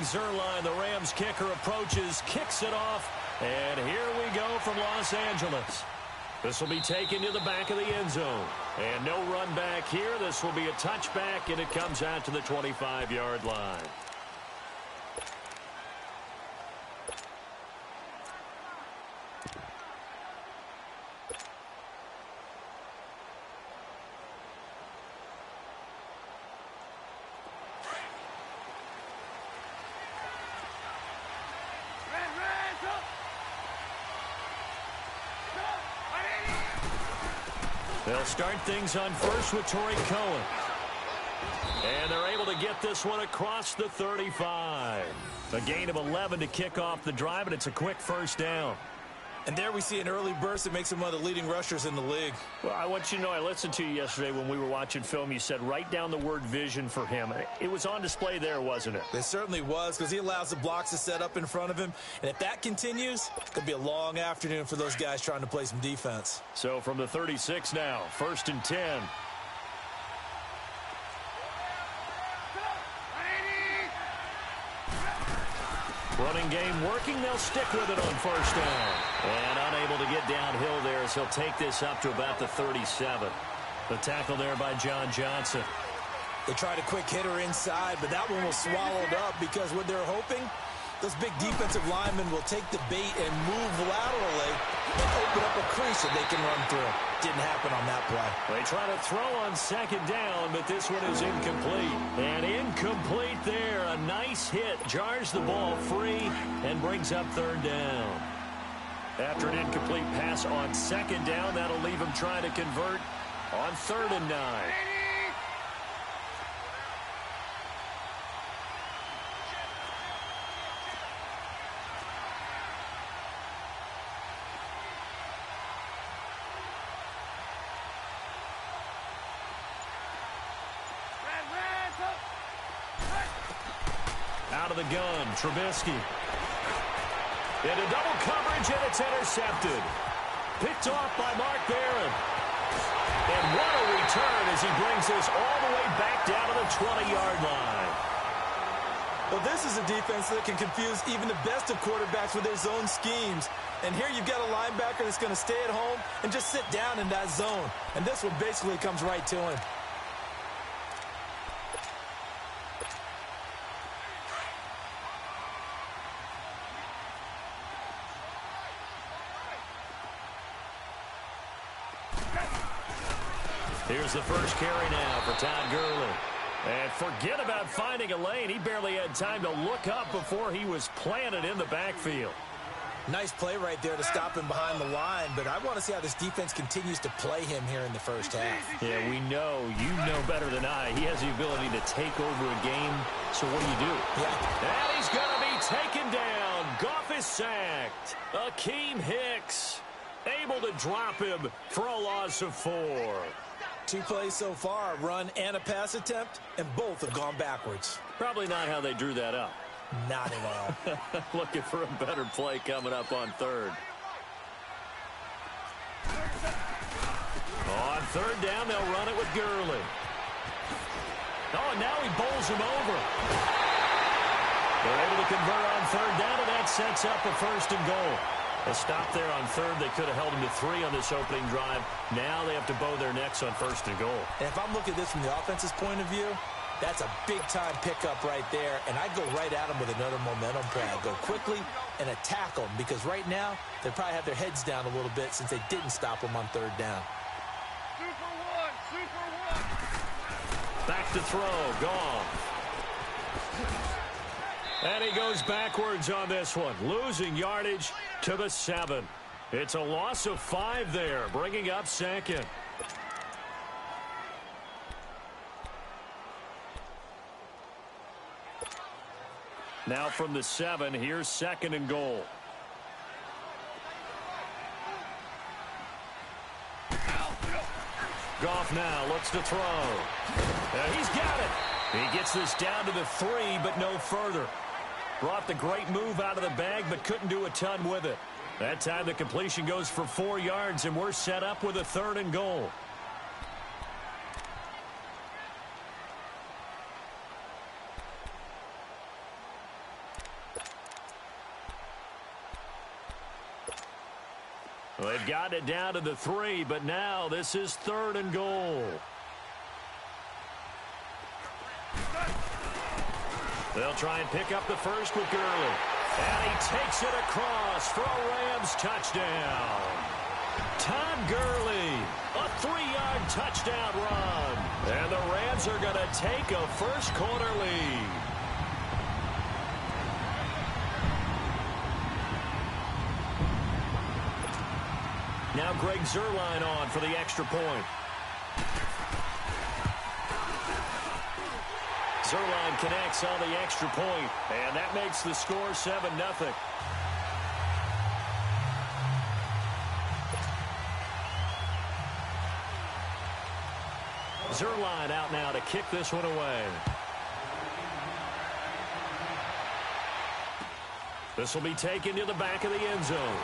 Zerline, the Rams kicker, approaches, kicks it off, and here we go from Los Angeles. This will be taken to the back of the end zone. And no run back here. This will be a touchback, and it comes out to the 25-yard line. They'll start things on first with Torrey Cohen. And they're able to get this one across the 35. A gain of 11 to kick off the drive, and it's a quick first down. And there we see an early burst that makes him one of the leading rushers in the league. Well, I want you to know, I listened to you yesterday when we were watching film. You said write down the word vision for him. It was on display there, wasn't it? It certainly was, because he allows the blocks to set up in front of him. And if that continues, it could be a long afternoon for those guys trying to play some defense. So from the 36 now, 1st and 10. Running game working. They'll stick with it on first down. And unable to get downhill there as he'll take this up to about the 37. The tackle there by John Johnson. They tried a quick hitter inside, but that one was swallowed up because what they're hoping, those big defensive linemen will take the bait and move laterally and open up a crease that they can run through. Didn't happen on that play. They try to throw on second down, but this one is incomplete. And incomplete there. A nice hit. Jars the ball free and brings up third down. After an incomplete pass on second down, that'll leave him trying to convert on 3rd and 9. Out of the gun, Trubisky. Into double coverage, and it's intercepted. Picked off by Mark Barron. And what a return as he brings this all the way back down to the 20-yard line. Well, this is a defense that can confuse even the best of quarterbacks with their zone schemes. And here you've got a linebacker that's going to stay at home and just sit down in that zone. And this one basically comes right to him. Here's the first carry now for Todd Gurley. And forget about finding a lane. He barely had time to look up before he was planted in the backfield. Nice play right there to stop him behind the line, but I want to see how this defense continues to play him here in the first half. Yeah, you know better than I. He has the ability to take over a game, so what do? Yeah. And he's going to be taken down. Goff is sacked. Akeem Hicks able to drop him for a loss of 4. 2 plays so far, a run and a pass attempt, and both have gone backwards. Probably not how they drew that up. Not at all. Looking for a better play coming up on 3rd. On 3rd down, they'll run it with Gurley. Oh, and now he bowls him over. They're able to convert on 3rd down, and that sets up a 1st and goal. A stop there on 3rd. They could have held him to 3 on this opening drive. Now they have to bow their necks on 1st and goal. And if I'm looking at this from the offense's point of view, that's a big-time pickup right there, and I'd go right at him with another momentum play. I'd go quickly and attack them, because right now they probably have their heads down a little bit since they didn't stop them on 3rd down. Super one. Back to throw. Goff. And he goes backwards on this one, losing yardage to the 7. It's a loss of 5 there, bringing up 2nd. Now from the 7, here's 2nd and goal. Goff now looks to throw. He's got it. He gets this down to the 3, but no further. Brought the great move out of the bag, but couldn't do a ton with it. That time the completion goes for 4 yards, and we're set up with a 3rd and goal. They've gotten it down to the 3, but now this is 3rd and goal. They'll try and pick up the first with Gurley. And he takes it across for a Rams touchdown. Todd Gurley, a 3-yard touchdown run. And the Rams are going to take a first-quarter lead. Now Greg Zuerlein on for the extra point. Zuerlein connects on the extra point, and that makes the score 7-0. Zuerlein out now to kick this one away. This will be taken to the back of the end zone.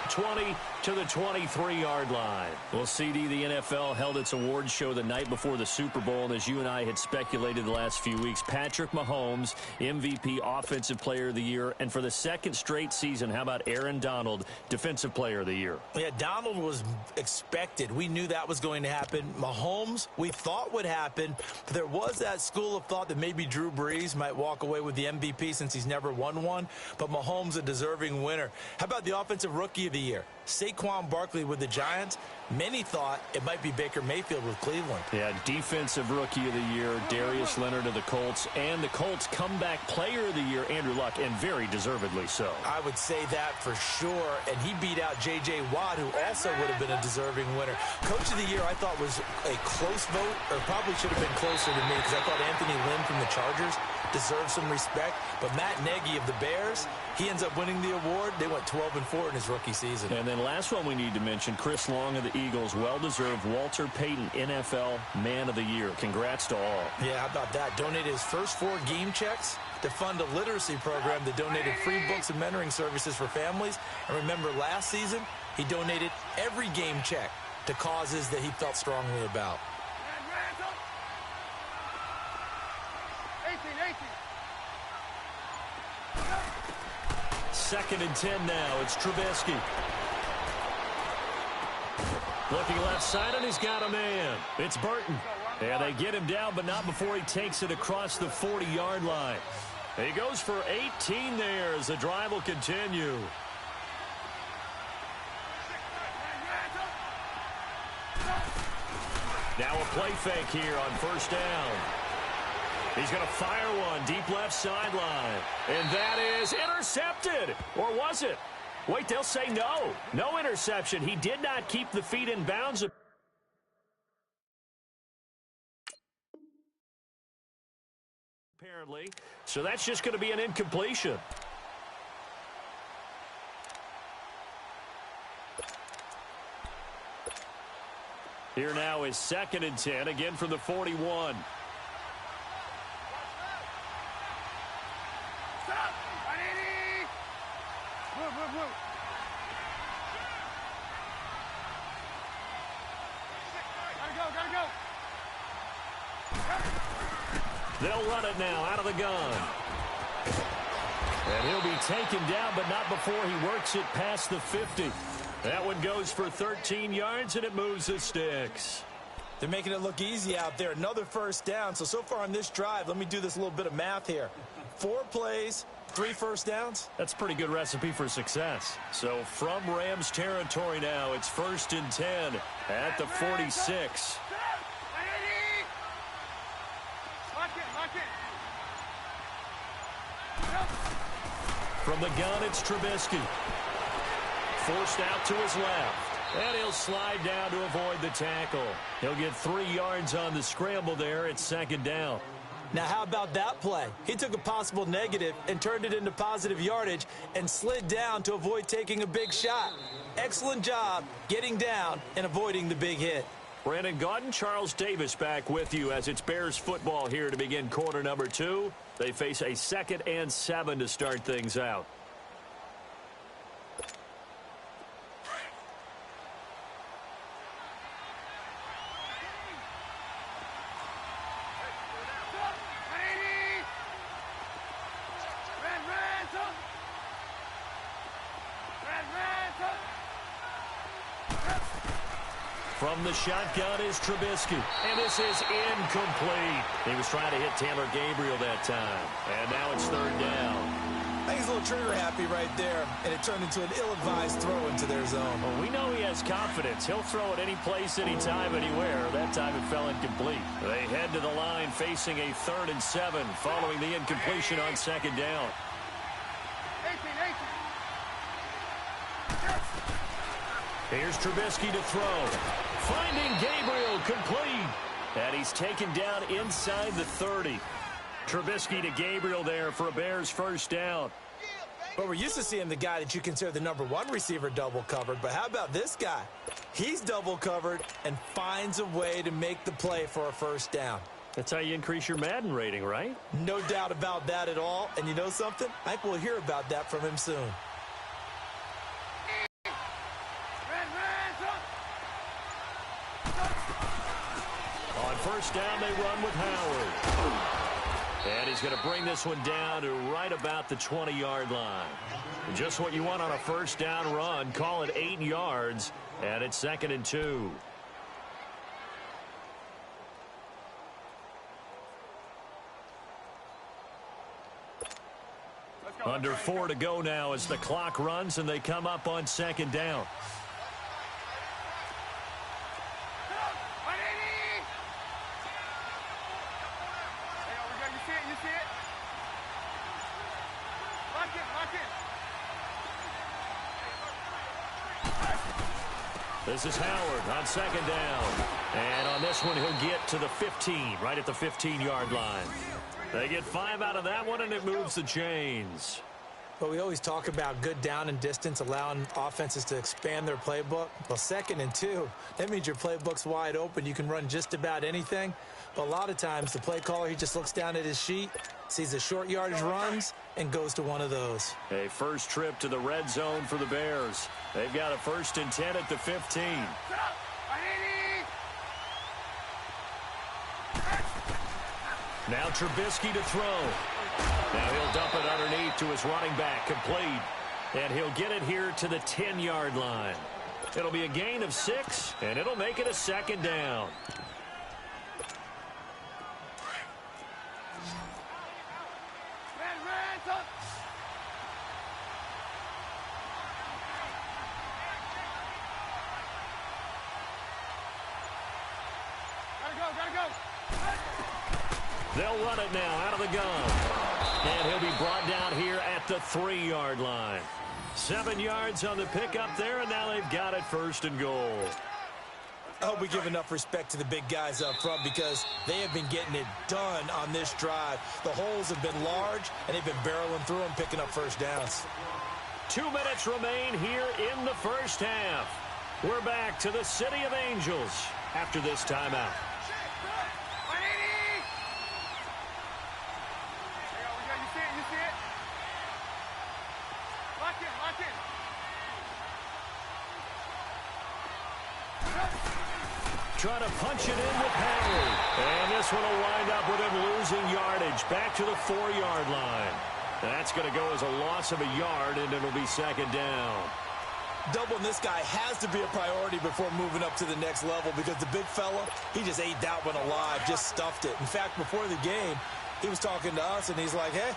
20 to the 23-yard line. Well, CD, the NFL held its awards show the night before the Super Bowl, and as you and I had speculated the last few weeks, Patrick Mahomes, MVP, Offensive Player of the Year, and for the second straight season, how about Aaron Donald, Defensive Player of the Year? Yeah, Donald was expected. We knew that was going to happen. Mahomes, we thought would happen. There was that school of thought that maybe Drew Brees might walk away with the MVP since he's never won one, but Mahomes a deserving winner. How about the Offensive Rookie of the Year? Saquon Barkley with the Giants. Many thought it might be Baker Mayfield with Cleveland. Yeah, Defensive Rookie of the Year, Darius Leonard of the Colts, and the Colts Comeback Player of the Year, Andrew Luck, and very deservedly so. I would say that for sure, and he beat out J.J. Watt, who also would have been a deserving winner. Coach of the Year, I thought, was a close vote, or probably should have been closer to me, because I thought Anthony Lynn from the Chargers deserves some respect, but Matt Nagy of the Bears, he ends up winning the award. They went 12-4 in his rookie season. And then last one we need to mention, Chris Long of the Eagles, well-deserved Walter Payton NFL Man of the Year. Congrats to all. Yeah, how about that? Donated his first 4 game checks to fund a literacy program that donated free books and mentoring services for families. And remember, last season, he donated every game check to causes that he felt strongly about. 2nd and 10 now. It's Trubisky. Looking left side, and he's got a man. It's Burton. And they get him down, but not before he takes it across the 40-yard line. He goes for 18 there as the drive will continue. Now a play fake here on first down. He's going to fire one deep left sideline. And that is intercepted. Or was it? Wait, they'll say no. No interception. He did not keep the feet in bounds. Apparently. So that's just going to be an incompletion. Here now is 2nd and 10, again from the 41. They'll run it now out of the gun. And he'll be taken down, but not before he works it past the 50. That one goes for 13 yards, and it moves the sticks. They're making it look easy out there. Another first down. So far on this drive, let me do this little bit of math here. 4 plays, 3 first downs. That's a pretty good recipe for success. So from Rams territory now, it's 1st and 10 at the 46. From the gun, it's Trubisky. Forced out to his left. And he'll slide down to avoid the tackle. He'll get 3 yards on the scramble there. It's 2nd down. Now, how about that play? He took a possible negative and turned it into positive yardage and slid down to avoid taking a big shot. Excellent job getting down and avoiding the big hit. Brandon Gaudin, Charles Davis back with you as it's Bears football here to begin quarter number 2. They face a 2nd and 7 to start things out. From the shotgun is Trubisky. And this is incomplete. He was trying to hit Taylor Gabriel that time. And now it's third down. I think he's a little trigger happy right there, and it turned into an ill-advised throw into their zone. Well, we know he has confidence. He'll throw it any place, anytime, anywhere. That time it fell incomplete. They head to the line facing a 3rd and 7 following the incompletion on second down. Here's Trubisky to throw. Finding Gabriel complete. And he's taken down inside the 30. Trubisky to Gabriel there for a Bears first down. But we're used to seeing the guy that you consider the #1 receiver double covered. But how about this guy? He's double covered and finds a way to make the play for a first down. That's how you increase your Madden rating, right? No doubt about that at all. And you know something? I think we'll hear about that from him soon. On first down, they run with Howard. And he's going to bring this one down to right about the 20-yard line. Just what you want on a first down run. Call it 8 yards, and it's 2nd and 2. Under 4 to go now as the clock runs, and they come up on second down. This is Howard on second down. And on this one, he'll get to the 15, right at the 15-yard line. They get 5 out of that one, and it moves the chains. But we always talk about good down and distance, allowing offenses to expand their playbook. Well, 2nd and 2, that means your playbook's wide open. You can run just about anything. But a lot of times, the play caller, he just looks down at his sheet, sees the short yardage runs, and goes to one of those. A first trip to the red zone for the Bears. They've got a 1st and 10 at the 15. Now Trubisky to throw. Now he'll dump it underneath to his running back, complete. And he'll get it here to the 10-yard line. It'll be a gain of 6, and it'll make it a 2nd down. They'll run it now out of the gun. And he'll be brought down here at the 3-yard line. 7 yards on the pickup there, and now they've got it 1st and goal. I hope we give enough respect to the big guys up front because they have been getting it done on this drive. The holes have been large, and they've been barreling through them, picking up first downs. 2 minutes remain here in the first half. We're back to the City of Angels after this timeout. Trying to punch it in with Howard. And this one will wind up with him losing yardage back to the 4-yard line. That's going to go as a loss of a yard, and it'll be 2nd down. Doubling this guy has to be a priority before moving up to the next level because the big fella, he just ate that one alive, just stuffed it. In fact, before the game, he was talking to us, and he's like, hey,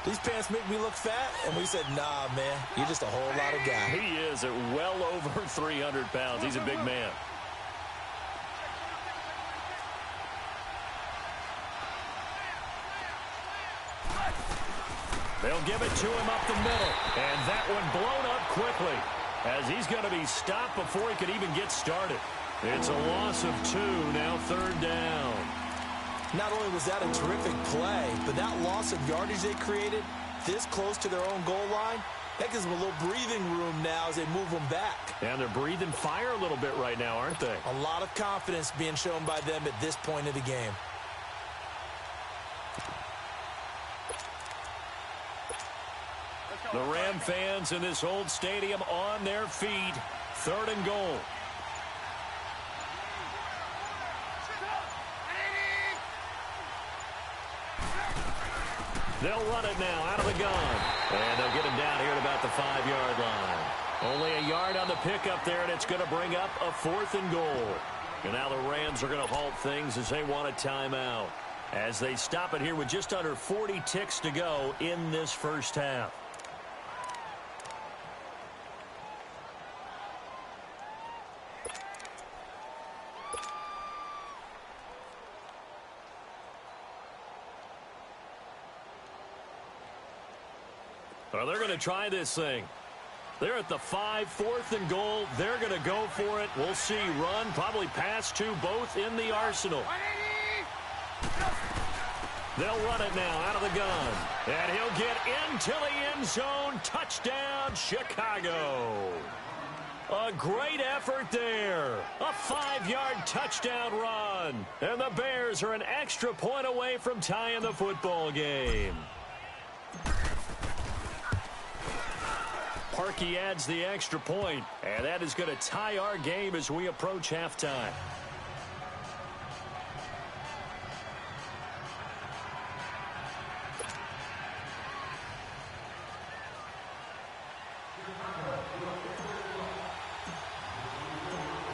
these pants make me look fat. And we said, nah, man, you're just a whole lot of guy. He is at well over 300 pounds. He's a big man. They'll give it to him up the middle. And that one blown up quickly as he's going to be stopped before he could even get started. It's a loss of 2, now 3rd down. Not only was that a terrific play, but that loss of yardage they created this close to their own goal line, that gives them a little breathing room now as they move them back. And they're breathing fire a little bit right now, aren't they? A lot of confidence being shown by them at this point of the game. The Ram fans in this old stadium on their feet. 3rd and goal. They'll run it now out of the gun. And they'll get him down here at about the 5-yard line. Only a yard on the pickup there, and it's going to bring up a 4th and goal. And now the Rams are going to halt things as they want a timeout, as they stop it here with just under 40 ticks to go in this first half. Well, they're going to try this thing. They're at the 5, 4th and goal. They're going to go for it. We'll see. Run, probably pass to both in the arsenal. They'll run it now out of the gun. And he'll get into the end zone. Touchdown, Chicago. A great effort there. A 5-yard touchdown run. And the Bears are an extra point away from tying the football game. Parkey adds the extra point, and that is going to tie our game as we approach halftime.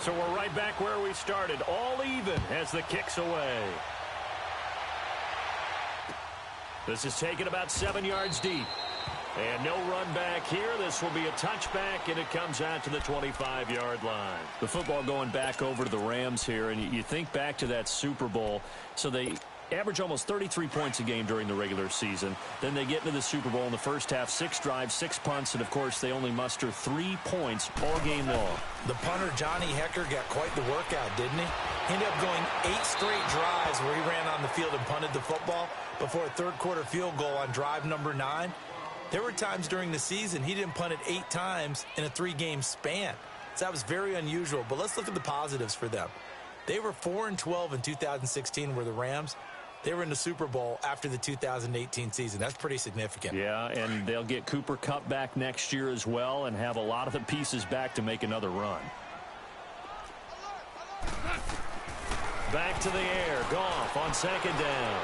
So we're right back where we started, all even as the kick's away. This is taken about 7 yards deep. And no run back here. This will be a touchback, and it comes out to the 25-yard line. The football going back over to the Rams here, and you think back to that Super Bowl. So they average almost 33 points a game during the regular season. Then they get into the Super Bowl in the first half, 6 drives, 6 punts, and, of course, they only muster 3 points all game long. The punter, Johnny Hecker, got quite the workout, didn't he? He ended up going 8 straight drives where he ran on the field and punted the football before a third-quarter field goal on drive number 9. There were times during the season he didn't punt it 8 times in a 3-game span. So that was very unusual. But let's look at the positives for them. They were 4-12 in 2016, where the Rams, they were in the Super Bowl after the 2018 season. That's pretty significant. Yeah, and they'll get Cooper Kupp back next year as well and have a lot of the pieces back to make another run. Back to the air. Goff on 2nd down.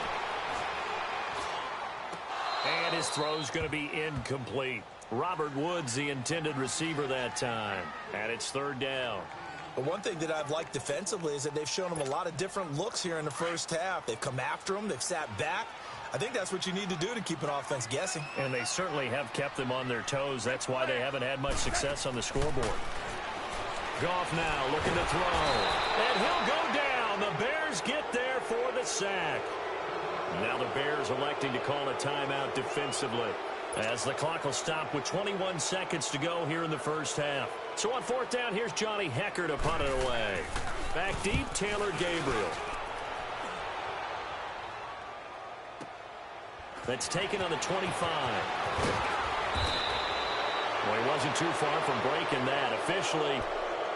And his throw's going to be incomplete. Robert Woods, the intended receiver that time. And it's 3rd down. But one thing that I've liked defensively is that they've shown him a lot of different looks here in the first half. They've come after him. They've sat back. I think that's what you need to do to keep an offense guessing. And they certainly have kept them on their toes. That's why they haven't had much success on the scoreboard. Goff now looking to throw. And he'll go down. The Bears get there for the sack. Now the Bears electing to call a timeout defensively, as the clock will stop with 21 seconds to go here in the first half. So on 4th down, here's Johnny Hecker to punt it away. Back deep, Taylor Gabriel. That's taken on the 25. Well, he wasn't too far from breaking that. Officially,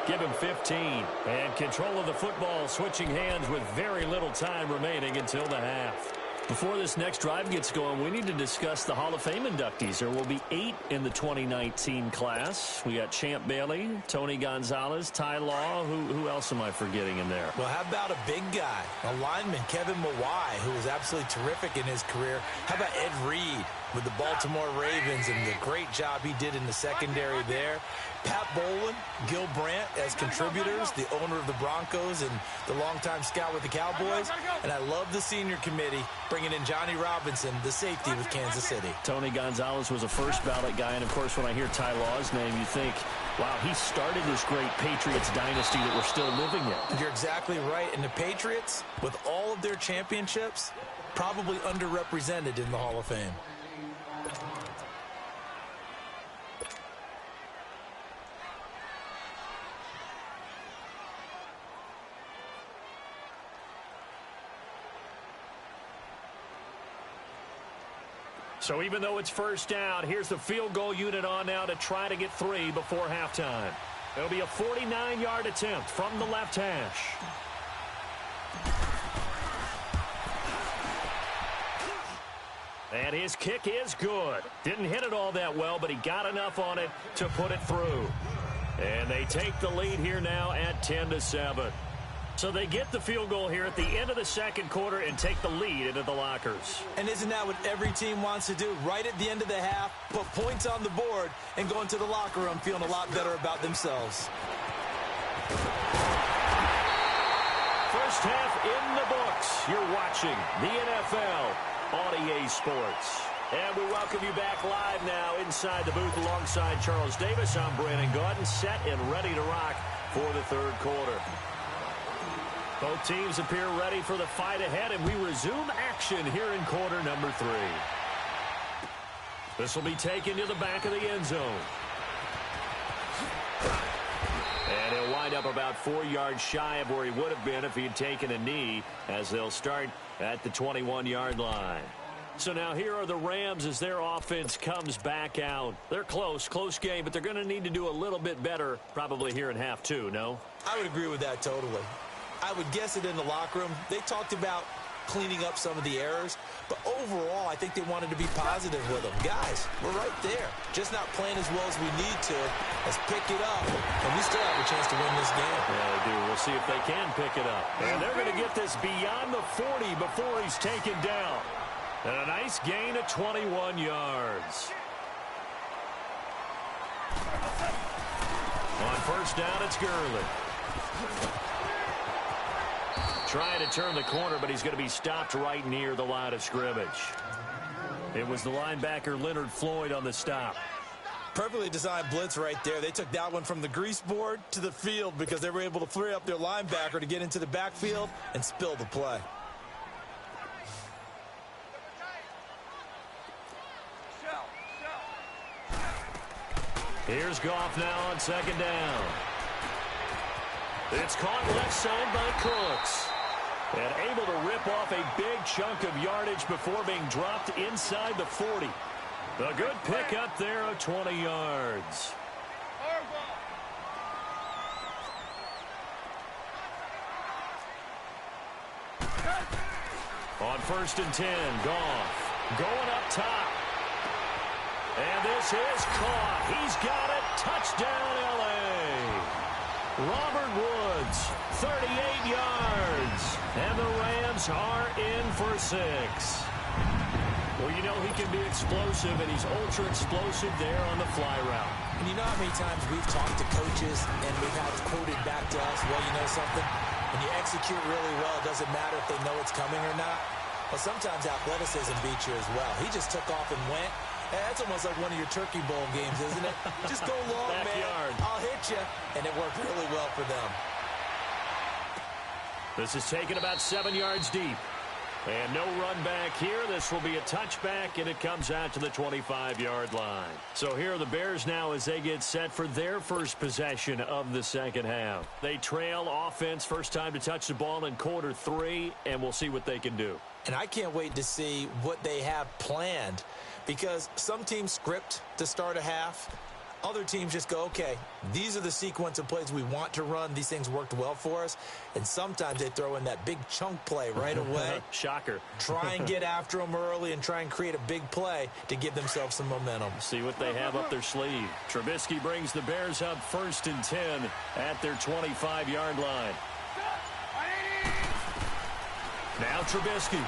give him 15. And control of the football switching hands with very little time remaining until the half. Before this next drive gets going, we need to discuss the Hall of Fame inductees. There will be 8 in the 2019 class. We got Champ Bailey, Tony Gonzalez, Ty Law. Who else am I forgetting in there? Well, how about a big guy, a lineman, Kevin Mawai, who was absolutely terrific in his career. How about Ed Reed with the Baltimore Ravens and the great job he did in the secondary there? Pat Bowlen, Gil Brandt as contributors, the owner of the Broncos and the longtime scout with the Cowboys. And I love the senior committee bringing in Johnny Robinson, the safety with Kansas City. Tony Gonzalez was a first ballot guy. And, of course, when I hear Ty Law's name, you think, wow, he started this great Patriots dynasty that we're still living in. You're exactly right. And the Patriots, with all of their championships, probably underrepresented in the Hall of Fame. So even though it's 1st down, here's the field goal unit on now to try to get 3 before halftime. It'll be a 49-yard attempt from the left hash. And his kick is good. Didn't hit it all that well, but he got enough on it to put it through. And they take the lead here now at 10-7. So they get the field goal here at the end of the second quarter and take the lead into the lockers. And isn't that what every team wants to do? Right at the end of the half, put points on the board, and go into the locker room feeling a lot better about themselves. First half in the books. You're watching the NFL on EA Sports. And we welcome you back live now inside the booth alongside Charles Davis. I'm Brandon Gaudin, set and ready to rock for the third quarter. Both teams appear ready for the fight ahead, and we resume action here in quarter number 3. This will be taken to the back of the end zone. And he'll wind up about 4 yards shy of where he would have been if he had taken a knee, as they'll start at the 21-yard line. So now here are the Rams as their offense comes back out. They're close game, but they're going to need to do a little bit better probably here in half 2, no? I would agree with that totally. I would guess it in the locker room. They talked about cleaning up some of the errors, but overall, I think they wanted to be positive with them. Guys, we're right there. Just not playing as well as we need to. Let's pick it up, and we still have a chance to win this game. Yeah, they do. We'll see if they can pick it up. And they're going to get this beyond the 40 before he's taken down. And a nice gain of 21 yards. On first down, it's Gurley. Trying to turn the corner, but he's going to be stopped right near the line of scrimmage. It was the linebacker Leonard Floyd on the stop. Perfectly designed blitz right there. They took that one from the grease board to the field because they were able to free up their linebacker to get into the backfield and spill the play. Here's Goff now on second down. It's caught left side by Cooks. And able to rip off a big chunk of yardage before being dropped inside the 40. A good pickup there of 20 yards. On first and 10, Goff going up top. And this is caught. He's got it. Touchdown, L.A. Robert Woods, 38 yards. And the Rams are in for 6. Well, you know he can be explosive, and he's ultra explosive there on the fly route. And you know how many times we've talked to coaches and we've had it quoted back to us, well, you know something? When you execute really well, it doesn't matter if they know it's coming or not. Well, sometimes athleticism beats you as well. He just took off and went. That's almost like one of your Turkey Bowl games, isn't it? Just go long, Backyard. man. I'll hit you. And it worked really well for them. This is taken about 7 yards deep. And no run back here. This will be a touchback, and it comes out to the 25-yard line. So here are the Bears now as they get set for their first possession of the second half. They trail offense, first time to touch the ball in quarter 3, and we'll see what they can do. And I can't wait to see what they have planned, because some teams script to start a half. Other teams just go, okay, these are the sequence of plays we want to run. These things worked well for us. And sometimes they throw in that big chunk play right away. Shocker. Try and get after them early and try and create a big play to give themselves some momentum. See what they have up their sleeve. Trubisky brings the Bears up first and 10 at their 25-yard line. Now Trubisky.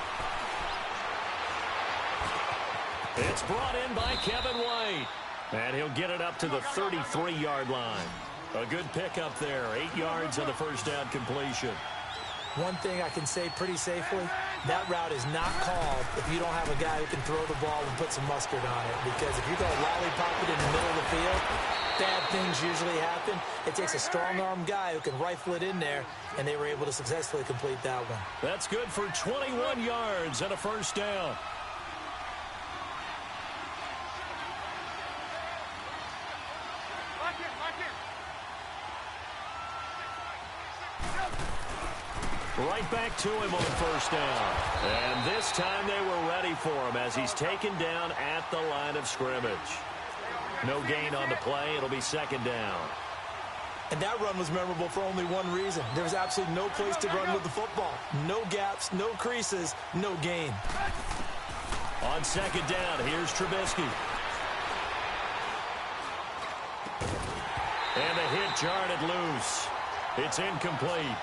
It's brought in by Kevin White. And he'll get it up to the 33-yard line. A good pickup there. 8 yards on the first down completion. One thing I can say pretty safely, that route is not called if you don't have a guy who can throw the ball and put some mustard on it. Because if you go lollipop it in the middle of the field, bad things usually happen. It takes a strong-arm guy who can rifle it in there, and they were able to successfully complete that one. That's good for 21 yards and a first down. Right back to him on first down. And this time they were ready for him as he's taken down at the line of scrimmage. No gain on the play. It'll be second down. And that run was memorable for only one reason. There was absolutely no place to run with the football. No gaps, no creases, no gain. On second down, here's Trubisky. And the hit jarred it loose. It's incomplete.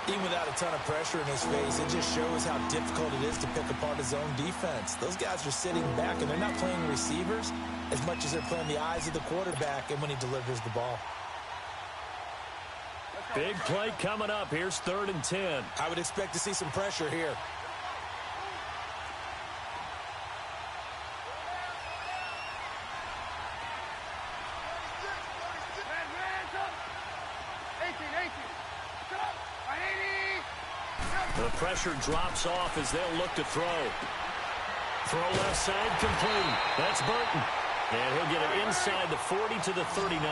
Even without a ton of pressure in his face, it just shows how difficult it is to pick apart his own defense. Those guys are sitting back, and they're not playing receivers as much as they're playing the eyes of the quarterback and when he delivers the ball. Big play coming up. Here's 3rd and 10. I would expect to see some pressure here. The pressure drops off as they'll look to throw. Throw left side complete. That's Burton. And he'll get it inside the 40 to the 39.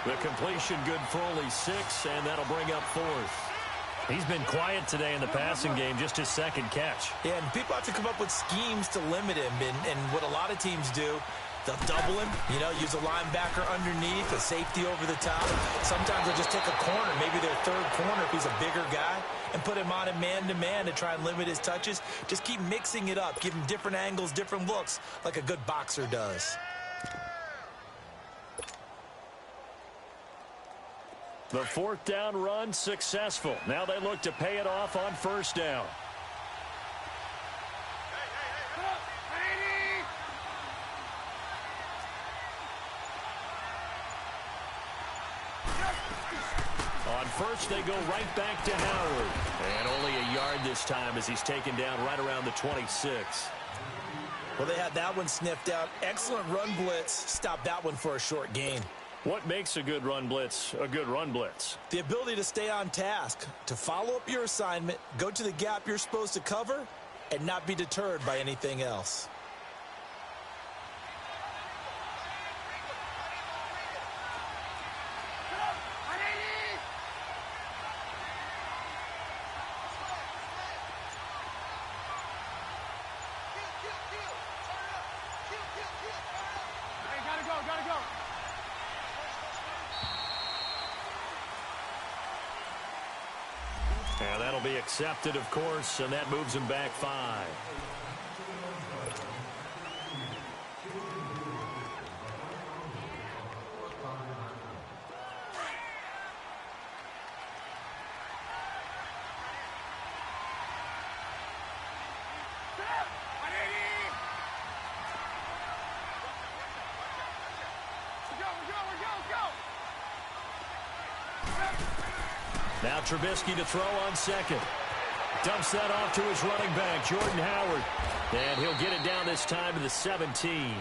The completion good for only 6, and that'll bring up 4th. He's been quiet today in the passing game, just his 2nd catch. Yeah, and people have to come up with schemes to limit him. And what a lot of teams do, they'll double him, use a linebacker underneath, a safety over the top. Sometimes they'll just take a corner, maybe their 3rd corner if he's a bigger guy, and put him on a man-to-man to try and limit his touches. Just keep mixing it up, give him different angles, different looks, like a good boxer does. The 4th down run successful. Now they look to pay it off on 1st down. On 1st, they go right back to Howard. And only a yard this time as he's taken down right around the 26. Well, they had that one sniffed out. Excellent run blitz. Stopped that one for a short gain. What makes a good run blitz a good run blitz? The ability to stay on task, to follow up your assignment, go to the gap you're supposed to cover, and not be deterred by anything else. And that'll be accepted, of course, and that moves him back 5. Now Trubisky to throw on 2nd. Dumps that off to his running back, Jordan Howard. And he'll get it down this time to the 17.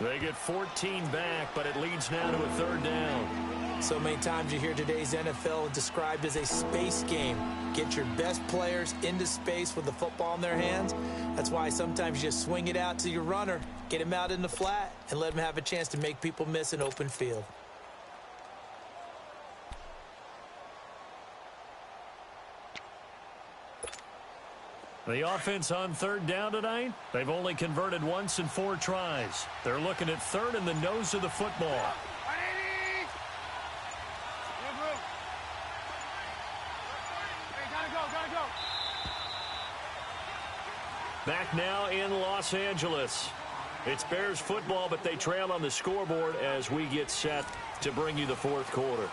They get 14 back, but it leads now to a 3rd down. So many times you hear today's NFL described as a space game. Get your best players into space with the football in their hands. That's why sometimes you just swing it out to your runner, get him out in the flat, and let him have a chance to make people miss an open field. The offense on 3rd down tonight, they've only converted once in 4 tries. They're looking at 3rd in the nose of the football. Back now in Los Angeles. It's Bears football, but they trail on the scoreboard as we get set to bring you the 4th quarter.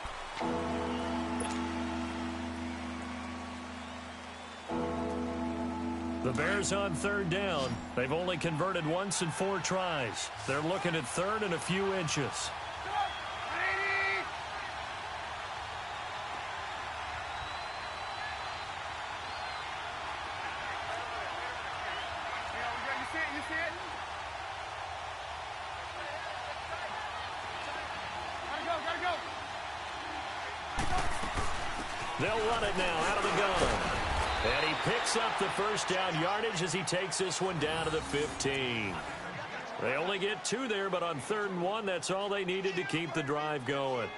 The Bears on 3rd down. They've only converted once in 4 tries. They're looking at 3rd and a few inches. They'll run it now out of the gun. And he picks up the 1st down yardage as he takes this one down to the 15. They only get 2 there, but on 3rd and 1, that's all they needed to keep the drive going.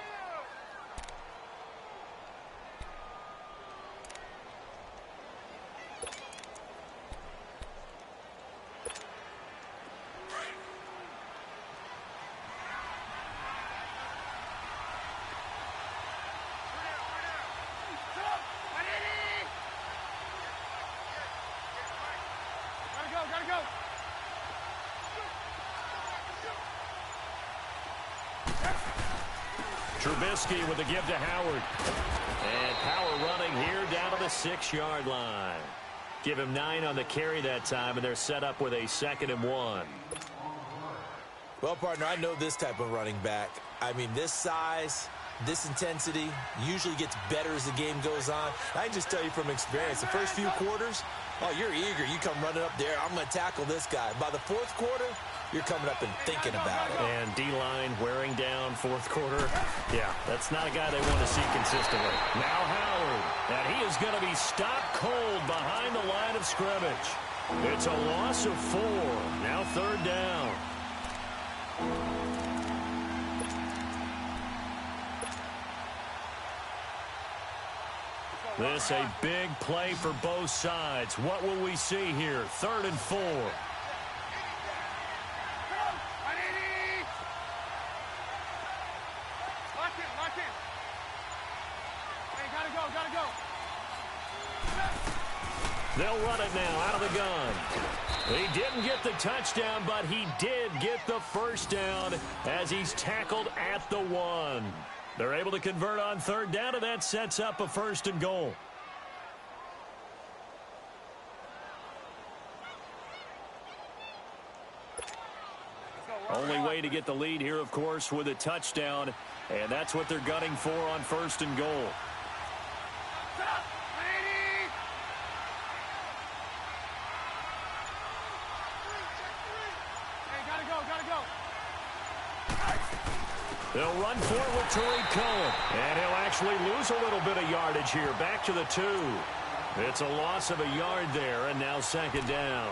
Trubisky with the give to Howard. And power running here down to the 6-yard line. Give him 9 on the carry that time, and they're set up with a 2nd and 1. Well, partner, I know this type of running back. I mean, this size, this intensity usually gets better as the game goes on. I can just tell you from experience, the first few quarters, oh, you're eager. You come running up there, I'm going to tackle this guy. By the 4th quarter, you're coming up and thinking about it. And D-line wearing down 4th quarter. Yeah, that's not a guy they want to see consistently. Now Howard, and he is going to be stopped cold behind the line of scrimmage. It's a loss of 4. Now 3rd down. This a big play for both sides. What will we see here? 3rd and 4. They'll run it now out of the gun. He didn't get the touchdown, but he did get the first down as he's tackled at the 1. They're able to convert on 3rd down, and that sets up a 1st and goal. Only way to get the lead here, of course, with a touchdown, and that's what they're gunning for on 1st and goal. They'll run for it with Tariq Cohen. And he'll actually lose a little bit of yardage here. Back to the 2. It's a loss of a yard there, and now 2nd down.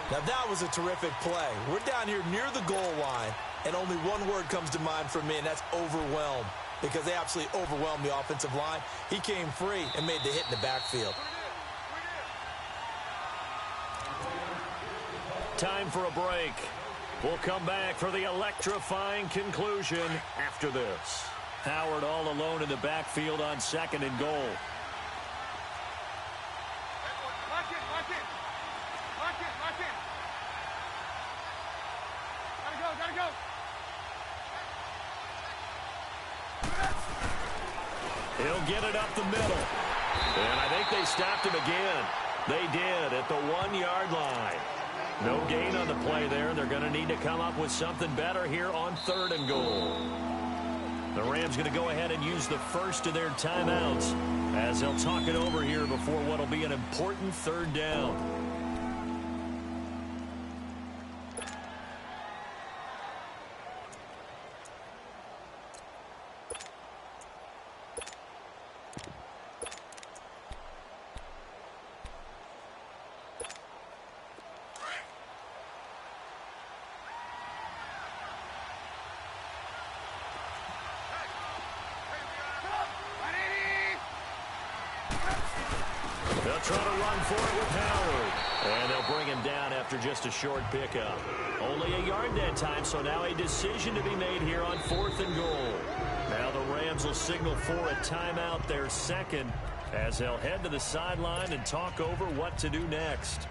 Now that was a terrific play. We're down here near the goal line, and only one word comes to mind for me, and that's overwhelmed. Because they absolutely overwhelmed the offensive line. He came free and made the hit in the backfield. Time for a break. We'll come back for the electrifying conclusion after this. Howard all alone in the backfield on 2nd and goal. Gotta go. He'll get it up the middle. And I think they stopped him again. They did at the 1-yard line. No gain on the play there. They're going to need to come up with something better here on 3rd and goal. The Rams going to go ahead and use the first of their timeouts as they'll talk it over here before what will be an important 3rd down. They'll try to run for it with Howard. And they'll bring him down after just a short pickup. Only a yard that time, so now a decision to be made here on 4th and goal. Now the Rams will signal for a timeout, their 2nd, as they'll head to the sideline and talk over what to do next.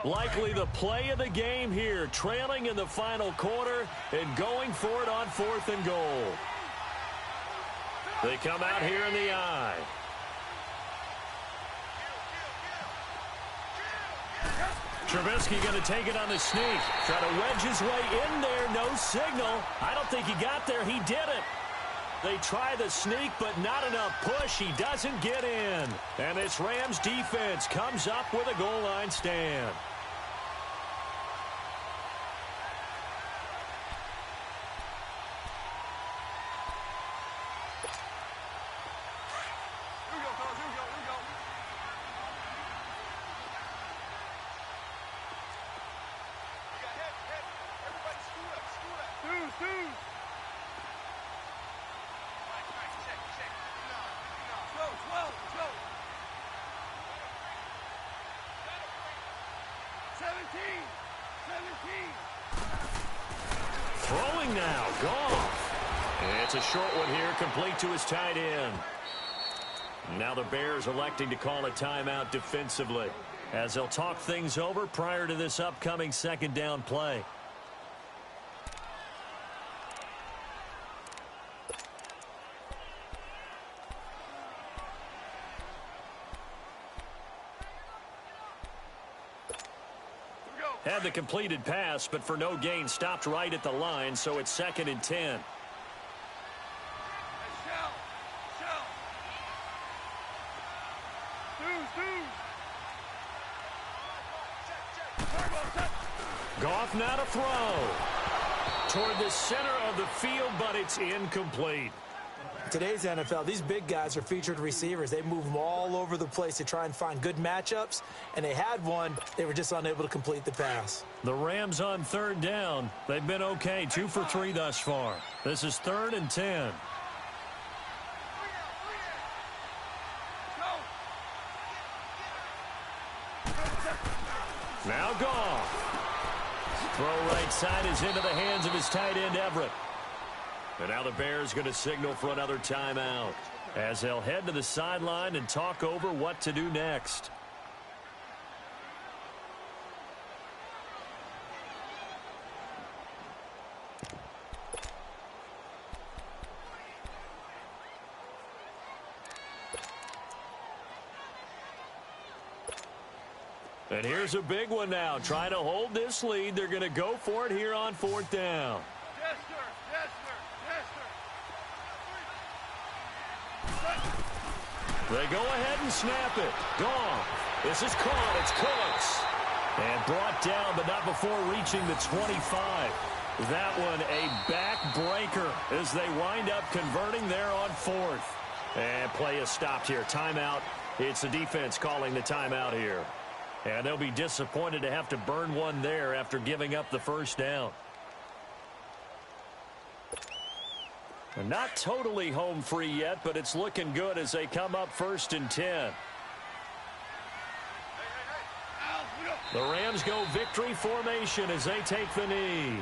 Likely the play of the game here, trailing in the final quarter and going for it on 4th and goal. They come out here in the eye. Trubisky going to take it on the sneak. Try to wedge his way in there. No signal. I don't think he got there. He did it. They try the sneak, but not enough push. He doesn't get in. And this Rams defense comes up with a goal line stand. Throwing now, Goff. And it's a short one here, complete to his tight end. Now the Bears electing to call a timeout defensively. as they'll talk things over prior to this upcoming second down play. Had the completed pass, but for no gain, stopped right at the line, so it's 2nd and 10. Goff now to throw toward the center of the field, but it's incomplete. Today's NFL, these big guys are featured receivers. They move them all over the place to try and find good matchups, and they had one. They were just unable to complete the pass. The Rams on 3rd down. They've been okay, 2 for 3 thus far. This is 3rd and 10. Now Goff. Throw right side is into the hands of his tight end, Everett. And now the Bears going to signal for another timeout as they'll head to the sideline and talk over what to do next. And here's a big one now. Trying to hold this lead. They're going to go for it here on 4th down. Yes, sir. Yes, sir. Yes, sir. They go ahead and snap it. Gone. This is caught. It's Cooks. And brought down, but not before reaching the 25. That one a backbreaker as they wind up converting there on 4th. And play is stopped here. Timeout. It's the defense calling the timeout here. And they'll be disappointed to have to burn one there after giving up the first down. And not totally home free yet, but it's looking good as they come up 1st and 10. The Rams go victory formation as they take the knee.